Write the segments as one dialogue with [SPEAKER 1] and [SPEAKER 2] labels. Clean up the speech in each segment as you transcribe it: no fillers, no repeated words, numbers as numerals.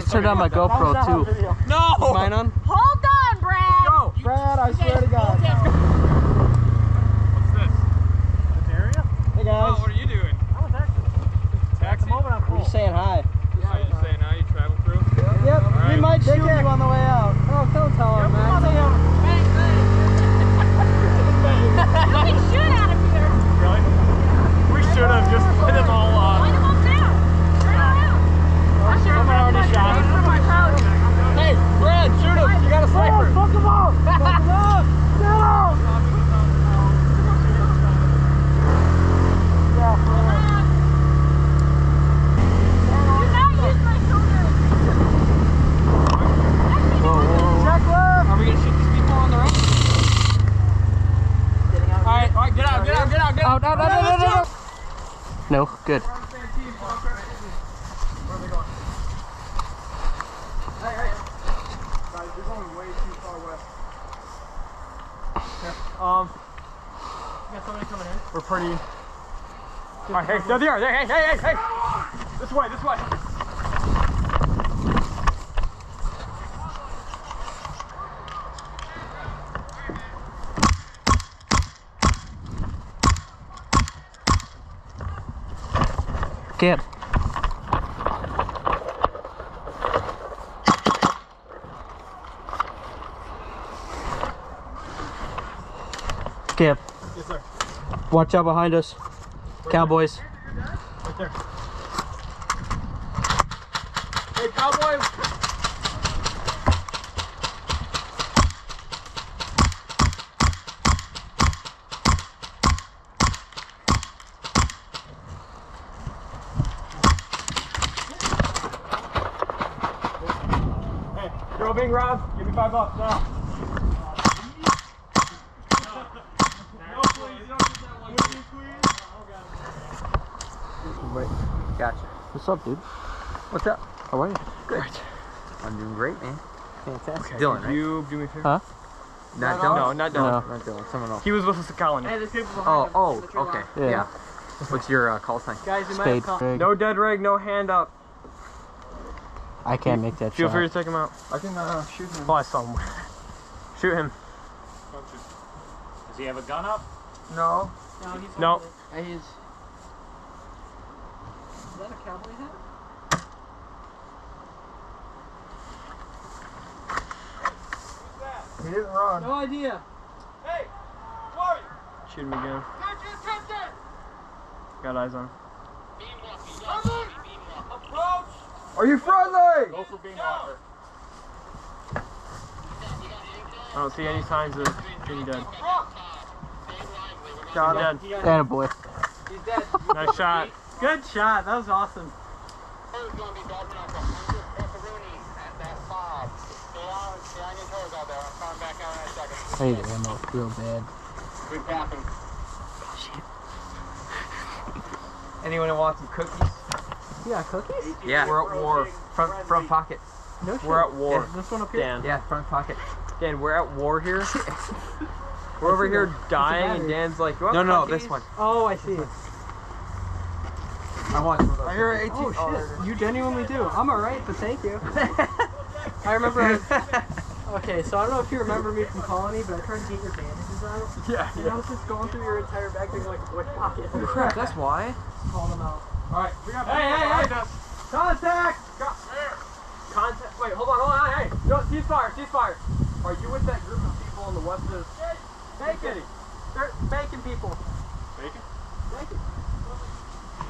[SPEAKER 1] just turned on my GoPro too.
[SPEAKER 2] No!
[SPEAKER 1] Is mine on?
[SPEAKER 3] Hold on, Brad!
[SPEAKER 2] Go!
[SPEAKER 4] Brad, I swear to God.
[SPEAKER 2] What's this? This area?
[SPEAKER 4] Hey guys.
[SPEAKER 2] Oh, what are you doing?
[SPEAKER 4] I was actually.
[SPEAKER 2] Taxi?
[SPEAKER 4] At the moment I'm
[SPEAKER 1] I'm just saying hi.
[SPEAKER 2] Yeah, you saying now you travel through?
[SPEAKER 4] Yep.
[SPEAKER 2] Right.
[SPEAKER 4] We might shoot you on the way out. Oh, don't tell him, man.
[SPEAKER 3] You can shoot out of here.
[SPEAKER 2] Really? We should have just let them all
[SPEAKER 3] Line them up now. Turn around.
[SPEAKER 2] Someone already shot him. Hey, Brad, shoot him! You got a sniper!
[SPEAKER 4] Fuck him up! Fuck him up! No! Yeah, for real.
[SPEAKER 3] Do not use my Cougar.
[SPEAKER 4] Check left!
[SPEAKER 2] Are we gonna shoot these people on the road? Alright, get out, get out, get out, get out!
[SPEAKER 1] Out. No, good.
[SPEAKER 2] Where are they going? Hey! Guys, you're going way too far west. You got somebody coming in? We're pretty... Alright, hey, there they are! Hey! This way, this way!
[SPEAKER 1] Get. Skip.
[SPEAKER 2] Yes, sir.
[SPEAKER 1] Watch out behind us. Cowboys.
[SPEAKER 2] Right there. Hey, cowboy! Hey, you're all being robbed. Give me $5 now. No, please. You don't get that one.
[SPEAKER 5] Wait, gotcha.
[SPEAKER 1] What's up, dude?
[SPEAKER 5] What's up?
[SPEAKER 1] How are you?
[SPEAKER 5] Good. I'm doing great, man.
[SPEAKER 1] Fantastic.
[SPEAKER 5] Dylan,
[SPEAKER 2] Could
[SPEAKER 5] right?
[SPEAKER 2] you do me a favor?
[SPEAKER 1] Huh?
[SPEAKER 5] Not
[SPEAKER 2] No,
[SPEAKER 5] Dylan?
[SPEAKER 2] not
[SPEAKER 1] No.
[SPEAKER 2] Dylan.
[SPEAKER 5] Not Dylan, someone else.
[SPEAKER 2] He was with us at Colony.
[SPEAKER 4] Hey, there's people behind
[SPEAKER 5] Oh,
[SPEAKER 4] us.
[SPEAKER 5] okay.
[SPEAKER 1] Yeah.
[SPEAKER 5] Yeah. What's your call sign?
[SPEAKER 4] Guys, we might
[SPEAKER 1] Spade.
[SPEAKER 4] have come.
[SPEAKER 2] No dead rig, no hand up.
[SPEAKER 1] I can't make that
[SPEAKER 2] Feel
[SPEAKER 1] shot.
[SPEAKER 2] free to take him out.
[SPEAKER 5] I can shoot him.
[SPEAKER 2] Oh, I saw him. Shoot him.
[SPEAKER 6] Does he have a gun up?
[SPEAKER 5] No.
[SPEAKER 4] No, he's
[SPEAKER 2] No.
[SPEAKER 4] He's... Is that a cowboy hat?
[SPEAKER 5] He didn't run.
[SPEAKER 4] No idea.
[SPEAKER 2] Shoot him again. Got eyes on him.
[SPEAKER 5] Are you friendly?
[SPEAKER 6] Go for beam walker.
[SPEAKER 2] I don't see any signs of being dead.
[SPEAKER 5] Got
[SPEAKER 2] He's
[SPEAKER 5] him.
[SPEAKER 2] dead.
[SPEAKER 1] Attaboy.
[SPEAKER 4] He's dead.
[SPEAKER 2] Nice shot.
[SPEAKER 4] Good shot. That was awesome.
[SPEAKER 1] Hey, the ammo, real bad.
[SPEAKER 5] Anyone want some cookies?
[SPEAKER 4] Yeah, cookies?
[SPEAKER 5] Yeah. We're at war. Front pocket.
[SPEAKER 4] No shit.
[SPEAKER 2] We're at war.
[SPEAKER 4] This one up here?
[SPEAKER 2] Dan.
[SPEAKER 5] Yeah, front pocket.
[SPEAKER 2] Dan, we're at war here. We're over here dying, and Dan's like, "You want
[SPEAKER 5] No,
[SPEAKER 2] cookies?"
[SPEAKER 5] this one.
[SPEAKER 4] Oh, I see.
[SPEAKER 5] I want some of those. I hear 18.
[SPEAKER 4] Oh, shit. You genuinely do. I'm alright, but thank you. I remember... Okay, so I don't know if you remember me from Colony, but I tried to get your bandages out.
[SPEAKER 2] Yeah,
[SPEAKER 4] And I was just going through your entire bag being like, which pocket?
[SPEAKER 5] Oh crap, that's why.
[SPEAKER 4] Call them out.
[SPEAKER 2] Alright, we got
[SPEAKER 4] Hey! Contact!
[SPEAKER 2] Contact. Wait, hold on, hey! No, ceasefire! Are you with that group of people on the west of
[SPEAKER 4] Bacon! They're bacon people.
[SPEAKER 2] Bacon?
[SPEAKER 4] Bacon.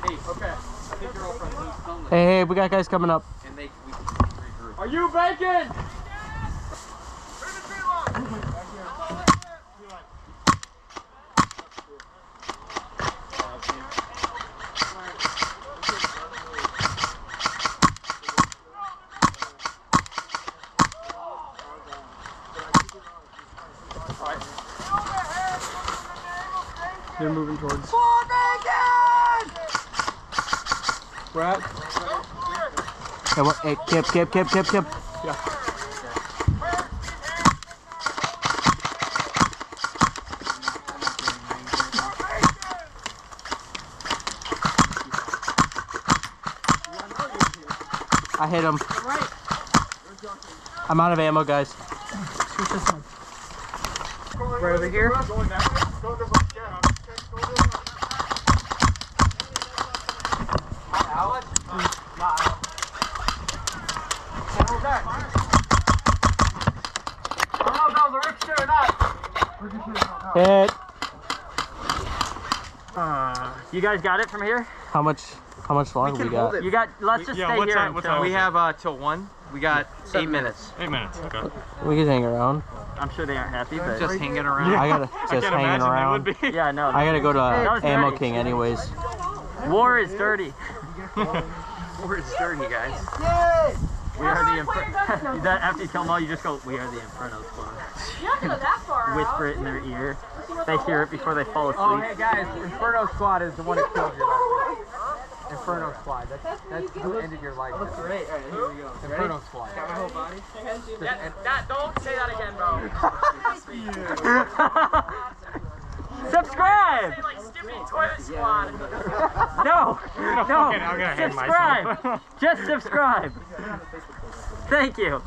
[SPEAKER 2] Hey, okay. I think you're all from
[SPEAKER 1] Hey, we got guys coming up.
[SPEAKER 5] And we regroup.
[SPEAKER 2] Are you bacon? They're moving towards. Brad?
[SPEAKER 1] Hey, what? Hey, Kip.
[SPEAKER 2] Yeah.
[SPEAKER 1] I hit him.
[SPEAKER 4] Right.
[SPEAKER 1] I'm out of ammo, guys.
[SPEAKER 4] Shoot this one.
[SPEAKER 2] Right over here.
[SPEAKER 1] Hit.
[SPEAKER 2] You guys got it from here?
[SPEAKER 1] How much longer we got?
[SPEAKER 2] You got. Let's just stay here. Until
[SPEAKER 5] We have till 1. We got 8 minutes.
[SPEAKER 6] 8 minutes, okay.
[SPEAKER 1] We can hang around.
[SPEAKER 2] I'm sure they aren't happy, but
[SPEAKER 5] Just hanging around.
[SPEAKER 1] I gotta
[SPEAKER 6] I
[SPEAKER 1] just
[SPEAKER 6] can't
[SPEAKER 1] hanging
[SPEAKER 6] imagine
[SPEAKER 1] around.
[SPEAKER 6] they would be.
[SPEAKER 2] yeah, no.
[SPEAKER 1] I gotta go to
[SPEAKER 2] was
[SPEAKER 1] Ammo
[SPEAKER 2] dirty.
[SPEAKER 1] King anyways.
[SPEAKER 2] War is dirty.
[SPEAKER 5] We're dirty, guys.
[SPEAKER 2] We are the Inferno. That after you kill them all, you just go, we are the Inferno squad.
[SPEAKER 3] You don't have to go that far out.
[SPEAKER 2] Whisper it in their ear. They hear it before they fall asleep.
[SPEAKER 5] Oh, hey guys, Inferno Squad is the one that killed you. Inferno Squad. That's who ended your life. That's great. All right, here we go. Inferno Squad. Got my whole body.
[SPEAKER 2] Don't say that again, bro. Subscribe.
[SPEAKER 3] Say like Stimpy Toilet Squad.
[SPEAKER 2] No,
[SPEAKER 6] I'm gonna hang
[SPEAKER 2] subscribe.
[SPEAKER 6] myself.
[SPEAKER 2] Just subscribe. Thank you.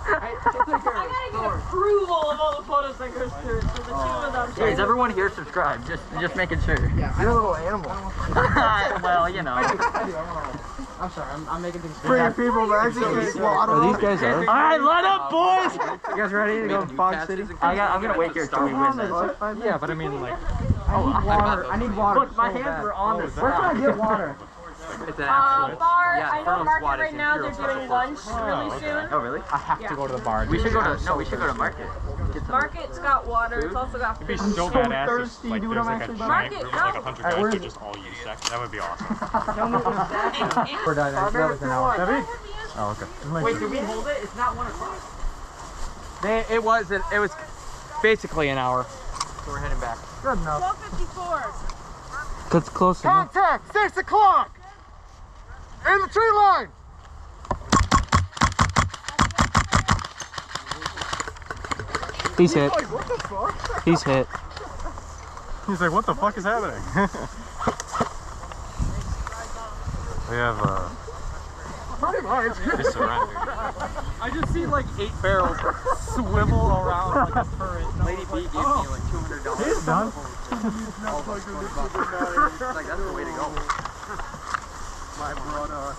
[SPEAKER 3] I gotta get approval of all the photos that goes through for the two of them.
[SPEAKER 2] Yeah, is everyone here subscribed? Just making sure.
[SPEAKER 5] Yeah, you're a little animal.
[SPEAKER 2] Well, you know.
[SPEAKER 5] I'm sorry, I'm making things
[SPEAKER 7] Pretty people, but actually, well, I don't
[SPEAKER 1] Are
[SPEAKER 7] know.
[SPEAKER 1] these guys
[SPEAKER 2] All
[SPEAKER 1] on?
[SPEAKER 2] right, let up, boys.
[SPEAKER 5] You guys ready to go to Fog City?
[SPEAKER 2] I'm gonna wait here until we win this.
[SPEAKER 6] Yeah, but I mean, like,
[SPEAKER 5] I need water.
[SPEAKER 2] Look, my hands were on this.
[SPEAKER 5] Where can I get water? It's an
[SPEAKER 3] Bar,
[SPEAKER 5] Yeah,
[SPEAKER 3] I know
[SPEAKER 5] Inferno
[SPEAKER 3] Market
[SPEAKER 5] Squad is
[SPEAKER 3] right
[SPEAKER 5] in
[SPEAKER 3] now,
[SPEAKER 5] Hero
[SPEAKER 3] they're doing lunch really soon.
[SPEAKER 2] Oh, really?
[SPEAKER 5] I have to go to the bar.
[SPEAKER 2] We should go to we should go to Market. Get some.
[SPEAKER 3] Market's got water, it's also got
[SPEAKER 6] it'd be
[SPEAKER 3] food.
[SPEAKER 6] so badass if
[SPEAKER 7] thirsty,
[SPEAKER 6] like,
[SPEAKER 7] dude,
[SPEAKER 6] there's
[SPEAKER 7] I'm
[SPEAKER 6] like a
[SPEAKER 7] actually
[SPEAKER 6] giant
[SPEAKER 3] Market,
[SPEAKER 6] group of like 100 guys
[SPEAKER 7] where's
[SPEAKER 6] who just all use sex. That would be awesome.
[SPEAKER 5] We're done. That was an hour.
[SPEAKER 6] Oh, okay.
[SPEAKER 2] Wait, did we hold it? It's not 1 o'clock.
[SPEAKER 5] It was basically an hour. So we're heading back.
[SPEAKER 3] 12:54.
[SPEAKER 1] That's close enough.
[SPEAKER 7] Contact, 6 o'clock! In the tree line!
[SPEAKER 1] He's hit. He's hit.
[SPEAKER 6] He's like, what the fuck is happening? We have, just surrendered.
[SPEAKER 2] I just see like 8 barrels swivel around like a turret.
[SPEAKER 5] Lady B gave me like $200.
[SPEAKER 7] He's done.
[SPEAKER 5] Like, that's the way to go.
[SPEAKER 7] My brother.